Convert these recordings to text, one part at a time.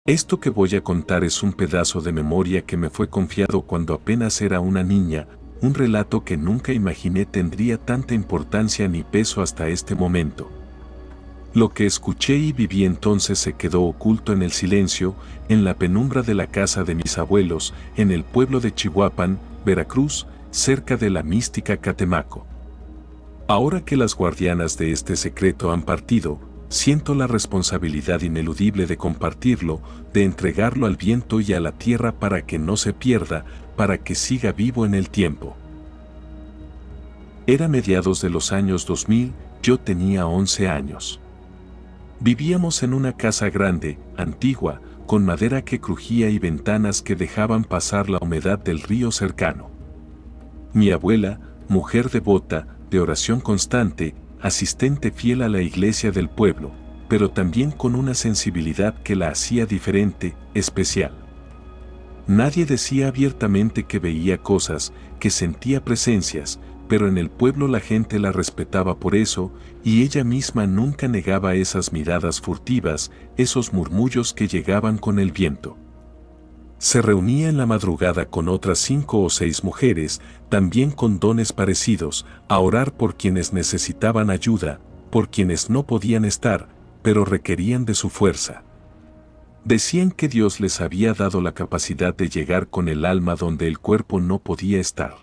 Esto que voy a contar es un pedazo de memoria que me fue confiado cuando apenas era una niña, un relato que nunca imaginé tendría tanta importancia ni peso hasta este momento. Lo que escuché y viví entonces se quedó oculto en el silencio, en la penumbra de la casa de mis abuelos, en el pueblo de Chihuapan, Veracruz, cerca de la mística Catemaco. Ahora que las guardianas de este secreto han partido, siento la responsabilidad ineludible de compartirlo, de entregarlo al viento y a la tierra para que no se pierda, para que siga vivo en el tiempo. Era mediados de los años 2000, yo tenía 11 años. Vivíamos en una casa grande, antigua, con madera que crujía y ventanas que dejaban pasar la humedad del río cercano. Mi abuela, mujer devota, de oración constante, asistente fiel a la iglesia del pueblo, pero también con una sensibilidad que la hacía diferente, especial. Nadie decía abiertamente que veía cosas, que sentía presencias, pero en el pueblo la gente la respetaba por eso, y ella misma nunca negaba esas miradas furtivas, esos murmullos que llegaban con el viento. Se reunía en la madrugada con otras 5 o 6 mujeres, también con dones parecidos, a orar por quienes necesitaban ayuda, por quienes no podían estar, pero requerían de su fuerza. Decían que Dios les había dado la capacidad de llegar con el alma donde el cuerpo no podía estar.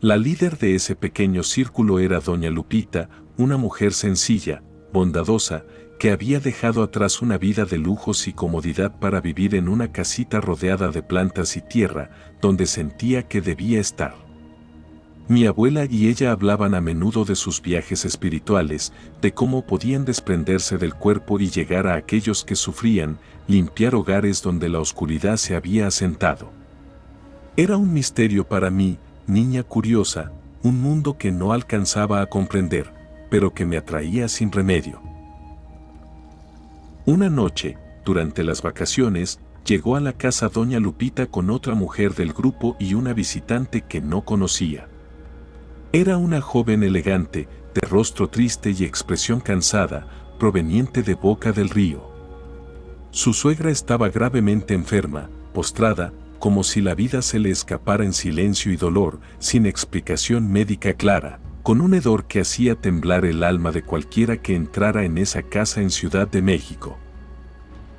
La líder de ese pequeño círculo era doña Lupita, una mujer sencilla, bondadosa, que había dejado atrás una vida de lujos y comodidad para vivir en una casita rodeada de plantas y tierra, donde sentía que debía estar. Mi abuela y ella hablaban a menudo de sus viajes espirituales, de cómo podían desprenderse del cuerpo y llegar a aquellos que sufrían, limpiar hogares donde la oscuridad se había asentado. Era un misterio para mí, niña curiosa, un mundo que no alcanzaba a comprender, pero que me atraía sin remedio. Una noche, durante las vacaciones, llegó a la casa doña Lupita con otra mujer del grupo y una visitante que no conocía. Era una joven elegante, de rostro triste y expresión cansada, proveniente de Boca del Río. Su suegra estaba gravemente enferma, postrada, como si la vida se le escapara en silencio y dolor, sin explicación médica clara, con un hedor que hacía temblar el alma de cualquiera que entrara en esa casa en Ciudad de México.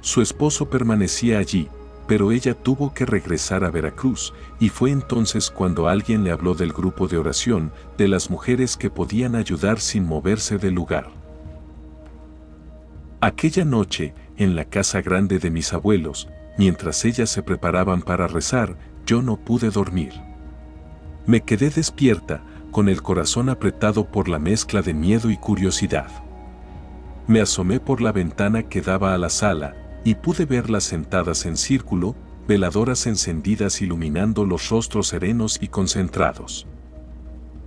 Su esposo permanecía allí, pero ella tuvo que regresar a Veracruz, y fue entonces cuando alguien le habló del grupo de oración, de las mujeres que podían ayudar sin moverse del lugar. Aquella noche, en la casa grande de mis abuelos, mientras ellas se preparaban para rezar, yo no pude dormir. Me quedé despierta, con el corazón apretado por la mezcla de miedo y curiosidad. Me asomé por la ventana que daba a la sala, y pude verlas sentadas en círculo, veladoras encendidas iluminando los rostros serenos y concentrados.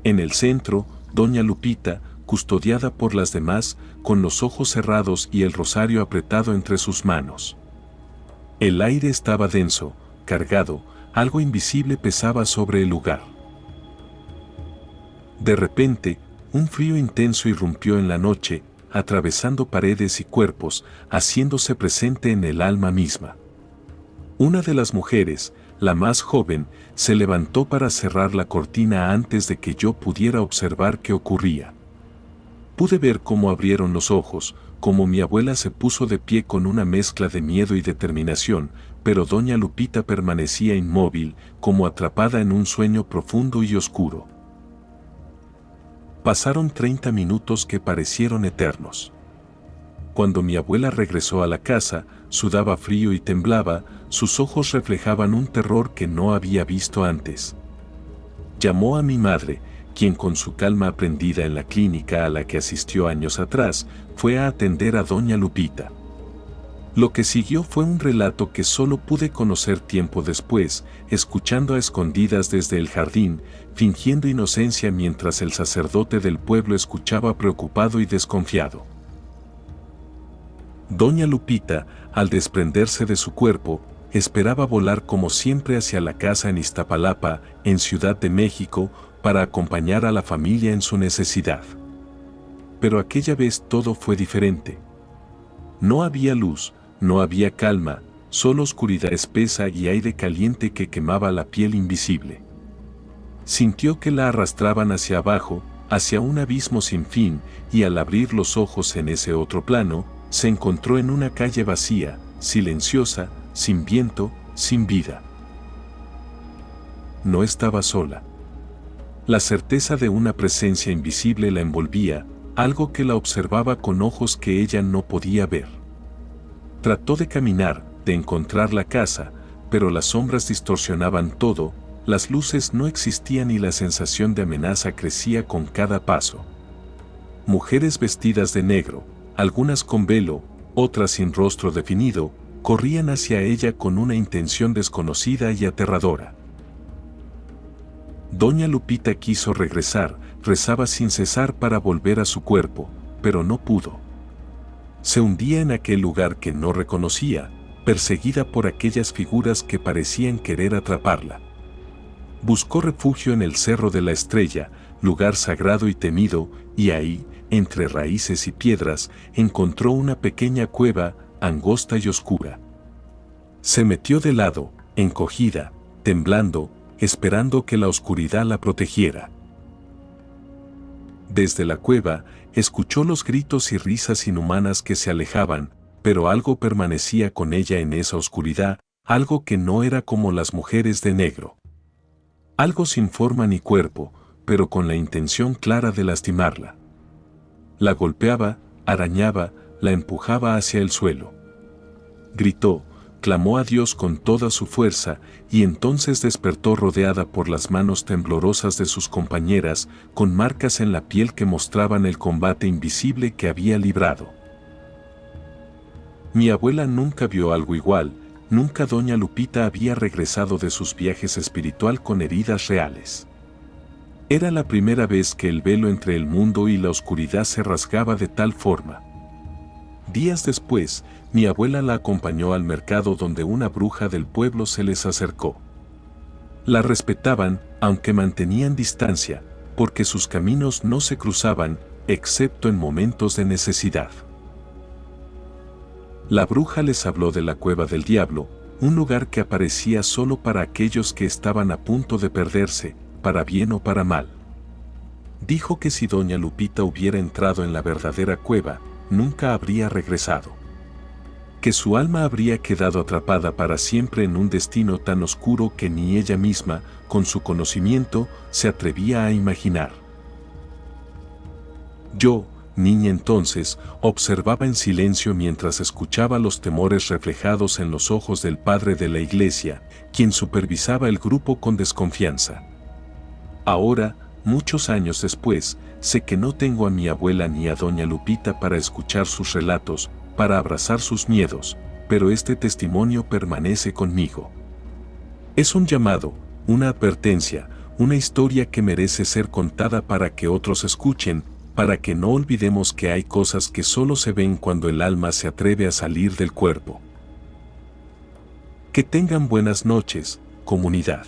En el centro, doña Lupita, custodiada por las demás, con los ojos cerrados y el rosario apretado entre sus manos. El aire estaba denso, cargado, algo invisible pesaba sobre el lugar. De repente, un frío intenso irrumpió en la noche, atravesando paredes y cuerpos, haciéndose presente en el alma misma. Una de las mujeres, la más joven, se levantó para cerrar la cortina antes de que yo pudiera observar qué ocurría. Pude ver cómo abrieron los ojos, cómo mi abuela se puso de pie con una mezcla de miedo y determinación, pero doña Lupita permanecía inmóvil, como atrapada en un sueño profundo y oscuro. Pasaron 30 minutos que parecieron eternos. Cuando mi abuela regresó a la casa, sudaba frío y temblaba, sus ojos reflejaban un terror que no había visto antes. Llamó a mi madre, quien con su calma aprendida en la clínica a la que asistió años atrás, fue a atender a doña Lupita. Lo que siguió fue un relato que solo pude conocer tiempo después, escuchando a escondidas desde el jardín, fingiendo inocencia mientras el sacerdote del pueblo escuchaba preocupado y desconfiado. Doña Lupita, al desprenderse de su cuerpo, esperaba volar como siempre hacia la casa en Iztapalapa, en Ciudad de México, para acompañar a la familia en su necesidad. Pero aquella vez todo fue diferente. No había luz, no había calma, solo oscuridad espesa y aire caliente que quemaba la piel invisible. Sintió que la arrastraban hacia abajo, hacia un abismo sin fin, y al abrir los ojos en ese otro plano, se encontró en una calle vacía, silenciosa, sin viento, sin vida. No estaba sola. La certeza de una presencia invisible la envolvía, algo que la observaba con ojos que ella no podía ver. Trató de caminar, de encontrar la casa, pero las sombras distorsionaban todo, las luces no existían y la sensación de amenaza crecía con cada paso. Mujeres vestidas de negro, algunas con velo, otras sin rostro definido, corrían hacia ella con una intención desconocida y aterradora. Doña Lupita quiso regresar, rezaba sin cesar para volver a su cuerpo, pero no pudo. Se hundía en aquel lugar que no reconocía, perseguida por aquellas figuras que parecían querer atraparla. Buscó refugio en el Cerro de la Estrella, lugar sagrado y temido, y ahí, entre raíces y piedras, encontró una pequeña cueva, angosta y oscura. Se metió de lado, encogida, temblando, esperando que la oscuridad la protegiera. Desde la cueva, escuchó los gritos y risas inhumanas que se alejaban, pero algo permanecía con ella en esa oscuridad, algo que no era como las mujeres de negro. Algo sin forma ni cuerpo, pero con la intención clara de lastimarla. La golpeaba, arañaba, la empujaba hacia el suelo. Gritó, clamó a Dios con toda su fuerza, y entonces despertó rodeada por las manos temblorosas de sus compañeras, con marcas en la piel que mostraban el combate invisible que había librado. Mi abuela nunca vio algo igual, nunca doña Lupita había regresado de sus viajes espiritual con heridas reales. Era la primera vez que el velo entre el mundo y la oscuridad se rasgaba de tal forma. Días después, mi abuela la acompañó al mercado donde una bruja del pueblo se les acercó. La respetaban, aunque mantenían distancia, porque sus caminos no se cruzaban, excepto en momentos de necesidad. La bruja les habló de la cueva del diablo, un lugar que aparecía solo para aquellos que estaban a punto de perderse, para bien o para mal. Dijo que si doña Lupita hubiera entrado en la verdadera cueva, nunca habría regresado. Que su alma habría quedado atrapada para siempre en un destino tan oscuro que ni ella misma, con su conocimiento, se atrevía a imaginar. Yo, niña entonces, observaba en silencio mientras escuchaba los temores reflejados en los ojos del padre de la iglesia, quien supervisaba el grupo con desconfianza. Ahora, muchos años después, sé que no tengo a mi abuela ni a doña Lupita para escuchar sus relatos, para abrazar sus miedos, pero este testimonio permanece conmigo. Es un llamado, una advertencia, una historia que merece ser contada para que otros escuchen, para que no olvidemos que hay cosas que solo se ven cuando el alma se atreve a salir del cuerpo. Que tengan buenas noches, comunidad.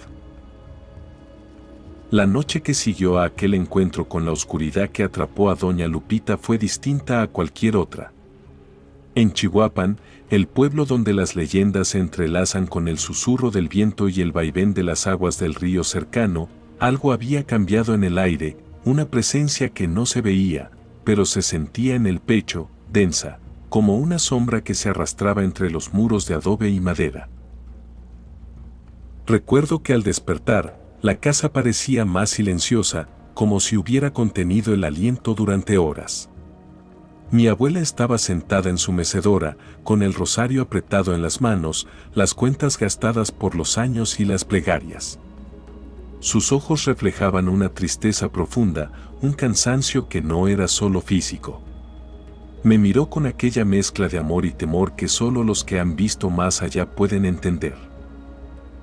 La noche que siguió a aquel encuentro con la oscuridad que atrapó a doña Lupita fue distinta a cualquier otra. En Chihuapan, el pueblo donde las leyendas se entrelazan con el susurro del viento y el vaivén de las aguas del río cercano, algo había cambiado en el aire, una presencia que no se veía, pero se sentía en el pecho, densa, como una sombra que se arrastraba entre los muros de adobe y madera. Recuerdo que al despertar, la casa parecía más silenciosa, como si hubiera contenido el aliento durante horas. Mi abuela estaba sentada en su mecedora, con el rosario apretado en las manos, las cuentas gastadas por los años y las plegarias. Sus ojos reflejaban una tristeza profunda, un cansancio que no era solo físico. Me miró con aquella mezcla de amor y temor que solo los que han visto más allá pueden entender.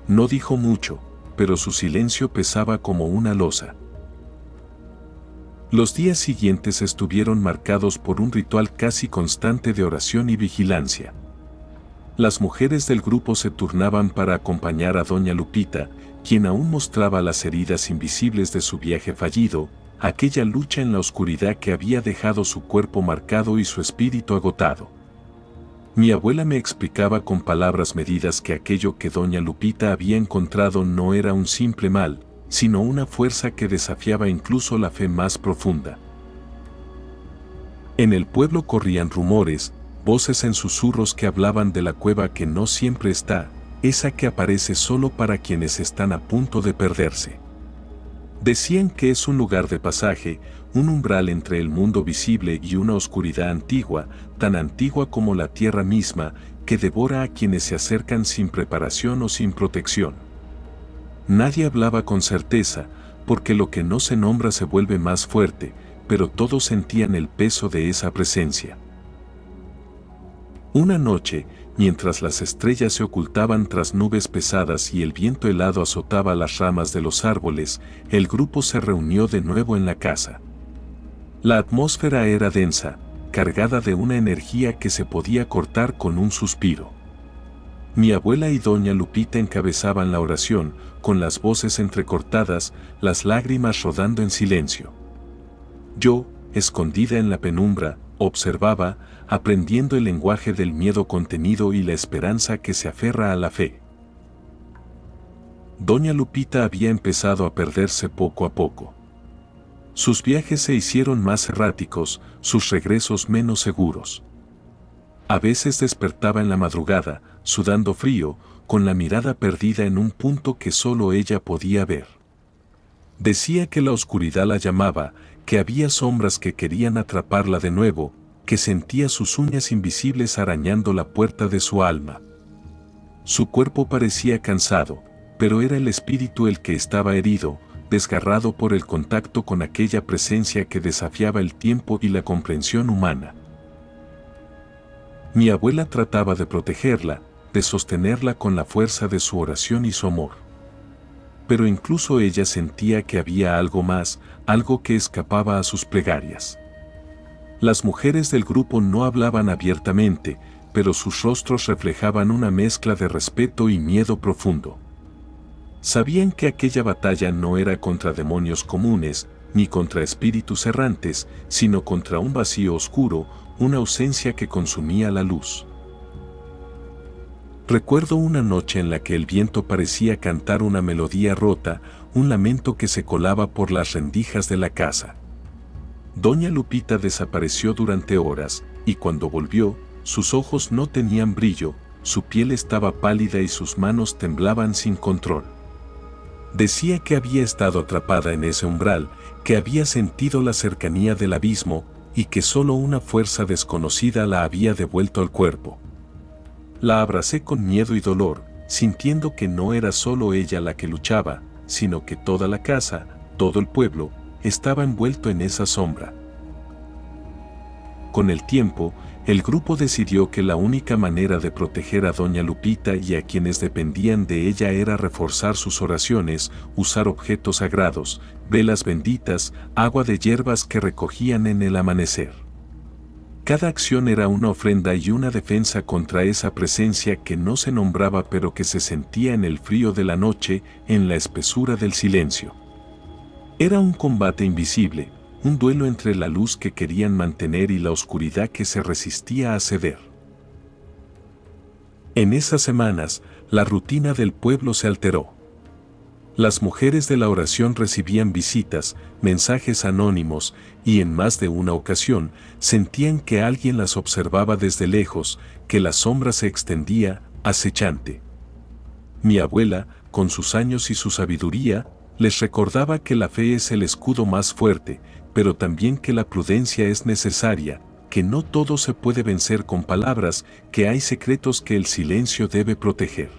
No dijo mucho, pero su silencio pesaba como una losa. Los días siguientes estuvieron marcados por un ritual casi constante de oración y vigilancia. Las mujeres del grupo se turnaban para acompañar a doña Lupita, quien aún mostraba las heridas invisibles de su viaje fallido, aquella lucha en la oscuridad que había dejado su cuerpo marcado y su espíritu agotado. Mi abuela me explicaba con palabras medidas que aquello que doña Lupita había encontrado no era un simple mal, sino una fuerza que desafiaba incluso la fe más profunda. En el pueblo corrían rumores, voces en susurros que hablaban de la cueva que no siempre está, esa que aparece solo para quienes están a punto de perderse. Decían que es un lugar de pasaje, un umbral entre el mundo visible y una oscuridad antigua, tan antigua como la tierra misma, que devora a quienes se acercan sin preparación o sin protección. Nadie hablaba con certeza, porque lo que no se nombra se vuelve más fuerte, pero todos sentían el peso de esa presencia. Una noche, mientras las estrellas se ocultaban tras nubes pesadas y el viento helado azotaba las ramas de los árboles, el grupo se reunió de nuevo en la casa. La atmósfera era densa, cargada de una energía que se podía cortar con un suspiro. Mi abuela y doña Lupita encabezaban la oración, con las voces entrecortadas, las lágrimas rodando en silencio. Yo, escondida en la penumbra, observaba, aprendiendo el lenguaje del miedo contenido y la esperanza que se aferra a la fe. Doña Lupita había empezado a perderse poco a poco. Sus viajes se hicieron más erráticos, sus regresos menos seguros. A veces despertaba en la madrugada, sudando frío, con la mirada perdida en un punto que solo ella podía ver. Decía que la oscuridad la llamaba, que había sombras que querían atraparla de nuevo, que sentía sus uñas invisibles arañando la puerta de su alma. Su cuerpo parecía cansado, pero era el espíritu el que estaba herido, desgarrado por el contacto con aquella presencia que desafiaba el tiempo y la comprensión humana. Mi abuela trataba de protegerla, de sostenerla con la fuerza de su oración y su amor. Pero incluso ella sentía que había algo más, algo que escapaba a sus plegarias. Las mujeres del grupo no hablaban abiertamente, pero sus rostros reflejaban una mezcla de respeto y miedo profundo. Sabían que aquella batalla no era contra demonios comunes, ni contra espíritus errantes, sino contra un vacío oscuro, una ausencia que consumía la luz. Recuerdo una noche en la que el viento parecía cantar una melodía rota, un lamento que se colaba por las rendijas de la casa. Doña Lupita desapareció durante horas, y cuando volvió, sus ojos no tenían brillo, su piel estaba pálida y sus manos temblaban sin control. Decía que había estado atrapada en ese umbral, que había sentido la cercanía del abismo, y que solo una fuerza desconocida la había devuelto al cuerpo. La abracé con miedo y dolor, sintiendo que no era solo ella la que luchaba, sino que toda la casa, todo el pueblo, estaba envuelto en esa sombra. Con el tiempo, el grupo decidió que la única manera de proteger a doña Lupita y a quienes dependían de ella era reforzar sus oraciones, usar objetos sagrados, velas benditas, agua de hierbas que recogían en el amanecer. Cada acción era una ofrenda y una defensa contra esa presencia que no se nombraba pero que se sentía en el frío de la noche, en la espesura del silencio. Era un combate invisible, un duelo entre la luz que querían mantener y la oscuridad que se resistía a ceder. En esas semanas, la rutina del pueblo se alteró. Las mujeres de la oración recibían visitas, mensajes anónimos, y en más de una ocasión, sentían que alguien las observaba desde lejos, que la sombra se extendía, acechante. Mi abuela, con sus años y su sabiduría, les recordaba que la fe es el escudo más fuerte, pero también que la prudencia es necesaria, que no todo se puede vencer con palabras, que hay secretos que el silencio debe proteger.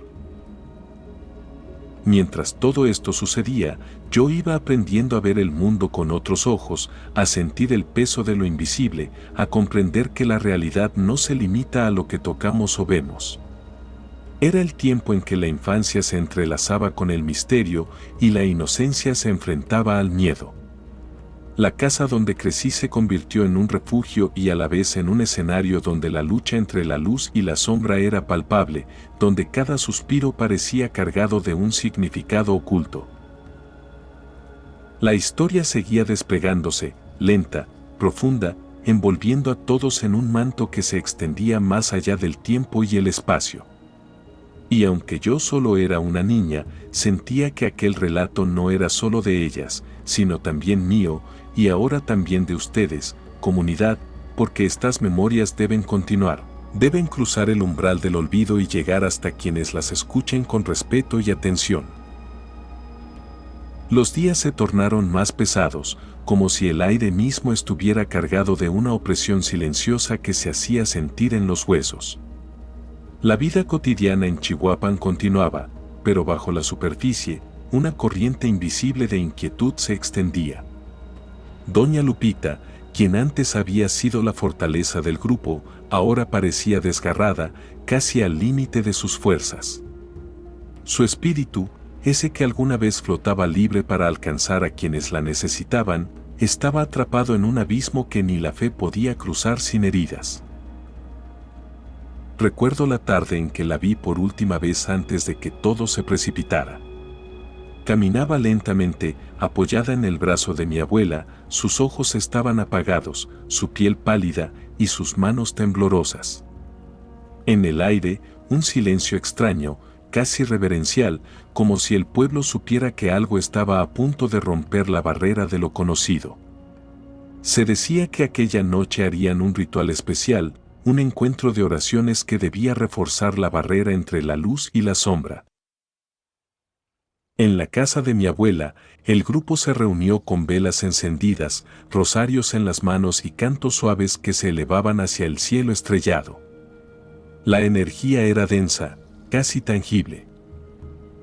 Mientras todo esto sucedía, yo iba aprendiendo a ver el mundo con otros ojos, a sentir el peso de lo invisible, a comprender que la realidad no se limita a lo que tocamos o vemos. Era el tiempo en que la infancia se entrelazaba con el misterio y la inocencia se enfrentaba al miedo. La casa donde crecí se convirtió en un refugio y a la vez en un escenario donde la lucha entre la luz y la sombra era palpable, donde cada suspiro parecía cargado de un significado oculto. La historia seguía desplegándose, lenta, profunda, envolviendo a todos en un manto que se extendía más allá del tiempo y el espacio. Y aunque yo solo era una niña, sentía que aquel relato no era solo de ellas, sino también mío, y ahora también de ustedes, comunidad, porque estas memorias deben continuar, deben cruzar el umbral del olvido y llegar hasta quienes las escuchen con respeto y atención. Los días se tornaron más pesados, como si el aire mismo estuviera cargado de una opresión silenciosa que se hacía sentir en los huesos. La vida cotidiana en Chihuahua continuaba, pero bajo la superficie, una corriente invisible de inquietud se extendía. Doña Lupita, quien antes había sido la fortaleza del grupo, ahora parecía desgarrada, casi al límite de sus fuerzas. Su espíritu, ese que alguna vez flotaba libre para alcanzar a quienes la necesitaban, estaba atrapado en un abismo que ni la fe podía cruzar sin heridas. Recuerdo la tarde en que la vi por última vez antes de que todo se precipitara. Caminaba lentamente, apoyada en el brazo de mi abuela, sus ojos estaban apagados, su piel pálida y sus manos temblorosas. En el aire, un silencio extraño, casi reverencial, como si el pueblo supiera que algo estaba a punto de romper la barrera de lo conocido. Se decía que aquella noche harían un ritual especial, un encuentro de oraciones que debía reforzar la barrera entre la luz y la sombra. En la casa de mi abuela, el grupo se reunió con velas encendidas, rosarios en las manos y cantos suaves que se elevaban hacia el cielo estrellado. La energía era densa, casi tangible.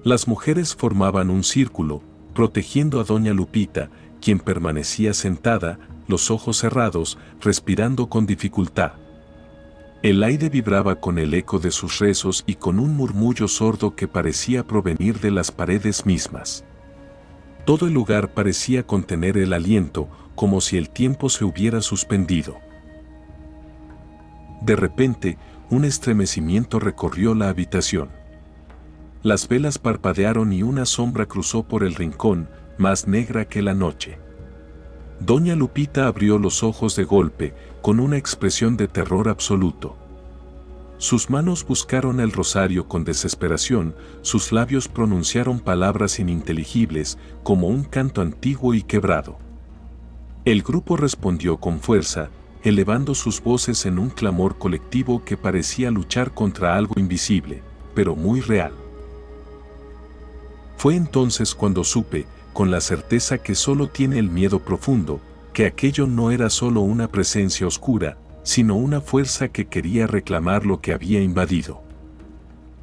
Las mujeres formaban un círculo, protegiendo a doña Lupita, quien permanecía sentada, los ojos cerrados, respirando con dificultad. El aire vibraba con el eco de sus rezos y con un murmullo sordo que parecía provenir de las paredes mismas. Todo el lugar parecía contener el aliento, como si el tiempo se hubiera suspendido. De repente, un estremecimiento recorrió la habitación. Las velas parpadearon y una sombra cruzó por el rincón, más negra que la noche. Doña Lupita abrió los ojos de golpe, con una expresión de terror absoluto. Sus manos buscaron el rosario con desesperación, sus labios pronunciaron palabras ininteligibles, como un canto antiguo y quebrado. El grupo respondió con fuerza, elevando sus voces en un clamor colectivo que parecía luchar contra algo invisible, pero muy real. Fue entonces cuando supe, con la certeza que solo tiene el miedo profundo, que aquello no era solo una presencia oscura, sino una fuerza que quería reclamar lo que había invadido.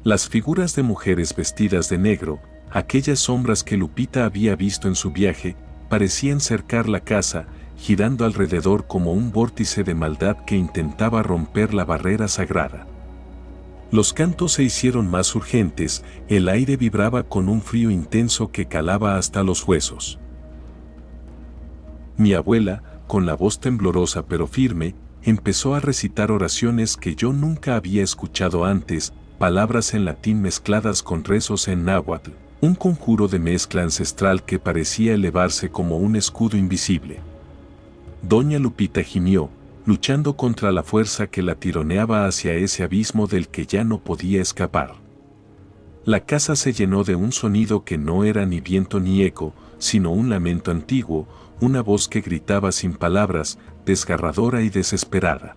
Las figuras de mujeres vestidas de negro, aquellas sombras que Lupita había visto en su viaje, parecían cercar la casa, girando alrededor como un vórtice de maldad que intentaba romper la barrera sagrada. Los cantos se hicieron más urgentes, el aire vibraba con un frío intenso que calaba hasta los huesos. Mi abuela, con la voz temblorosa pero firme, empezó a recitar oraciones que yo nunca había escuchado antes, palabras en latín mezcladas con rezos en náhuatl, un conjuro de mezcla ancestral que parecía elevarse como un escudo invisible. Doña Lupita gimió, luchando contra la fuerza que la tironeaba hacia ese abismo del que ya no podía escapar. La casa se llenó de un sonido que no era ni viento ni eco, sino un lamento antiguo, una voz que gritaba sin palabras, desgarradora y desesperada.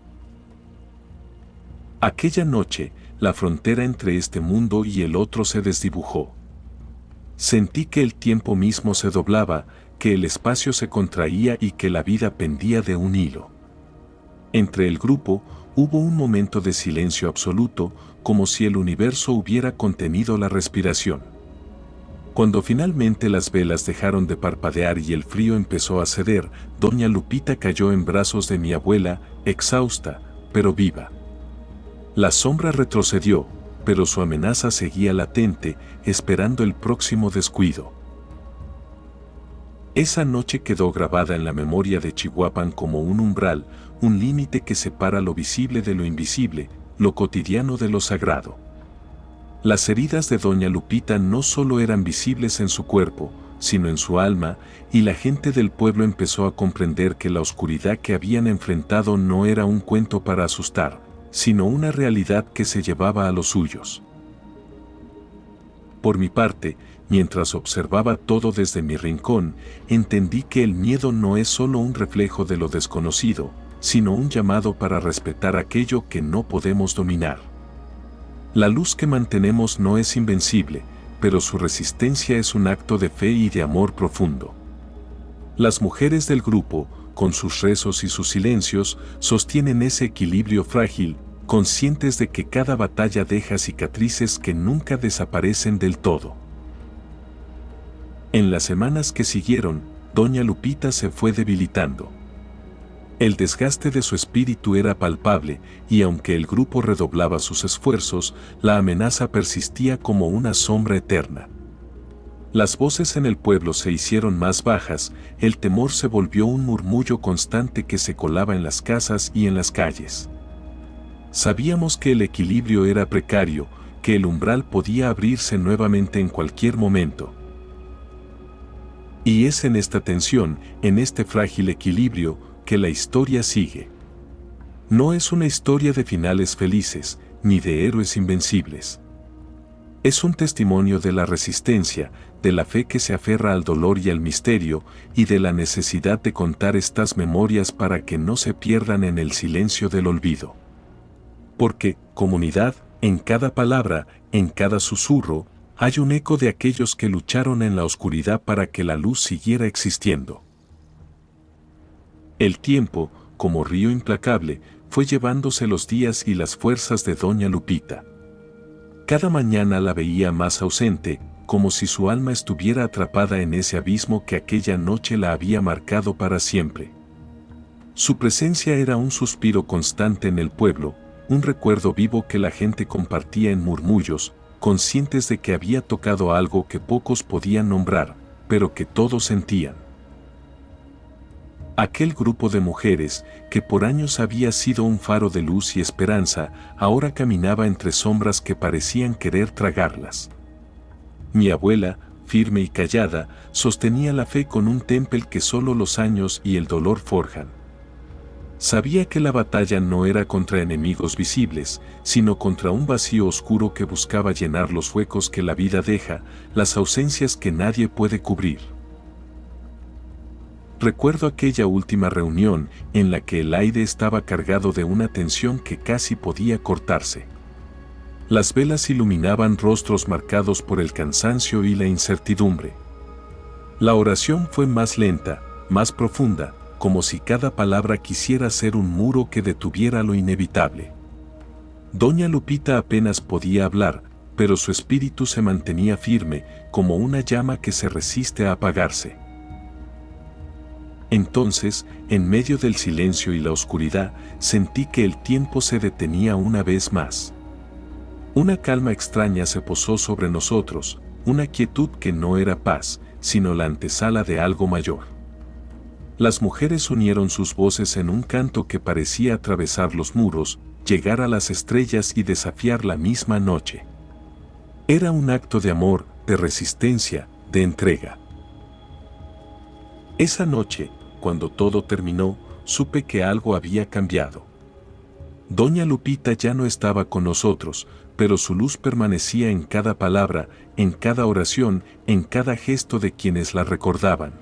Aquella noche, la frontera entre este mundo y el otro se desdibujó. Sentí que el tiempo mismo se doblaba, que el espacio se contraía y que la vida pendía de un hilo. Entre el grupo, hubo un momento de silencio absoluto, como si el universo hubiera contenido la respiración. Cuando finalmente las velas dejaron de parpadear y el frío empezó a ceder, doña Lupita cayó en brazos de mi abuela, exhausta, pero viva. La sombra retrocedió, pero su amenaza seguía latente, esperando el próximo descuido. Esa noche quedó grabada en la memoria de Chihuahua como un umbral, un límite que separa lo visible de lo invisible, lo cotidiano de lo sagrado. Las heridas de doña Lupita no solo eran visibles en su cuerpo, sino en su alma, y la gente del pueblo empezó a comprender que la oscuridad que habían enfrentado no era un cuento para asustar, sino una realidad que se llevaba a los suyos. Por mi parte, mientras observaba todo desde mi rincón, entendí que el miedo no es solo un reflejo de lo desconocido, sino un llamado para respetar aquello que no podemos dominar. La luz que mantenemos no es invencible, pero su resistencia es un acto de fe y de amor profundo. Las mujeres del grupo, con sus rezos y sus silencios, sostienen ese equilibrio frágil, conscientes de que cada batalla deja cicatrices que nunca desaparecen del todo. En las semanas que siguieron, doña Lupita se fue debilitando. El desgaste de su espíritu era palpable, y aunque el grupo redoblaba sus esfuerzos, la amenaza persistía como una sombra eterna. Las voces en el pueblo se hicieron más bajas, el temor se volvió un murmullo constante que se colaba en las casas y en las calles. Sabíamos que el equilibrio era precario, que el umbral podía abrirse nuevamente en cualquier momento. Y es en esta tensión, en este frágil equilibrio, que la historia sigue. No es una historia de finales felices, ni de héroes invencibles. Es un testimonio de la resistencia, de la fe que se aferra al dolor y al misterio, y de la necesidad de contar estas memorias para que no se pierdan en el silencio del olvido. Porque, comunidad, en cada palabra, en cada susurro, hay un eco de aquellos que lucharon en la oscuridad para que la luz siguiera existiendo. El tiempo, como río implacable, fue llevándose los días y las fuerzas de doña Lupita. Cada mañana la veía más ausente, como si su alma estuviera atrapada en ese abismo que aquella noche la había marcado para siempre. Su presencia era un suspiro constante en el pueblo, un recuerdo vivo que la gente compartía en murmullos, conscientes de que había tocado algo que pocos podían nombrar, pero que todos sentían. Aquel grupo de mujeres, que por años había sido un faro de luz y esperanza, ahora caminaba entre sombras que parecían querer tragarlas. Mi abuela, firme y callada, sostenía la fe con un temple que solo los años y el dolor forjan. Sabía que la batalla no era contra enemigos visibles, sino contra un vacío oscuro que buscaba llenar los huecos que la vida deja, las ausencias que nadie puede cubrir. Recuerdo aquella última reunión en la que el aire estaba cargado de una tensión que casi podía cortarse. Las velas iluminaban rostros marcados por el cansancio y la incertidumbre. La oración fue más lenta, más profunda, como si cada palabra quisiera ser un muro que detuviera lo inevitable. Doña Lupita apenas podía hablar, pero su espíritu se mantenía firme, como una llama que se resiste a apagarse. Entonces, en medio del silencio y la oscuridad, sentí que el tiempo se detenía una vez más. Una calma extraña se posó sobre nosotros, una quietud que no era paz, sino la antesala de algo mayor. Las mujeres unieron sus voces en un canto que parecía atravesar los muros, llegar a las estrellas y desafiar la misma noche. Era un acto de amor, de resistencia, de entrega. Esa noche, cuando todo terminó, supe que algo había cambiado. Doña Lupita ya no estaba con nosotros, pero su luz permanecía en cada palabra, en cada oración, en cada gesto de quienes la recordaban.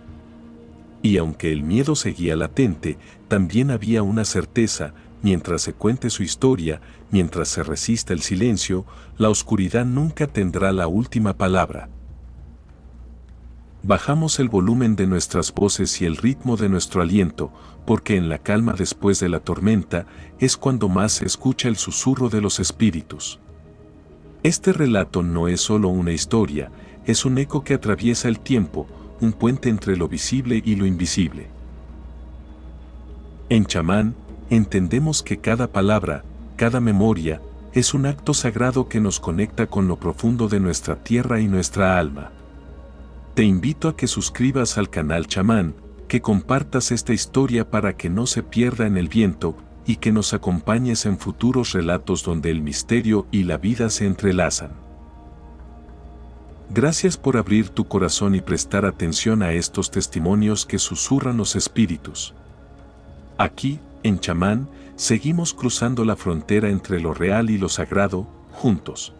Y aunque el miedo seguía latente, también había una certeza: mientras se cuente su historia, mientras se resista el silencio, la oscuridad nunca tendrá la última palabra. Bajamos el volumen de nuestras voces y el ritmo de nuestro aliento, porque en la calma después de la tormenta es cuando más se escucha el susurro de los espíritus. Este relato no es solo una historia, es un eco que atraviesa el tiempo, un puente entre lo visible y lo invisible. En chamán, entendemos que cada palabra, cada memoria, es un acto sagrado que nos conecta con lo profundo de nuestra tierra y nuestra alma. Te invito a que suscribas al canal Chamán, que compartas esta historia para que no se pierda en el viento, y que nos acompañes en futuros relatos donde el misterio y la vida se entrelazan. Gracias por abrir tu corazón y prestar atención a estos testimonios que susurran los espíritus. Aquí, en Chamán, seguimos cruzando la frontera entre lo real y lo sagrado, juntos.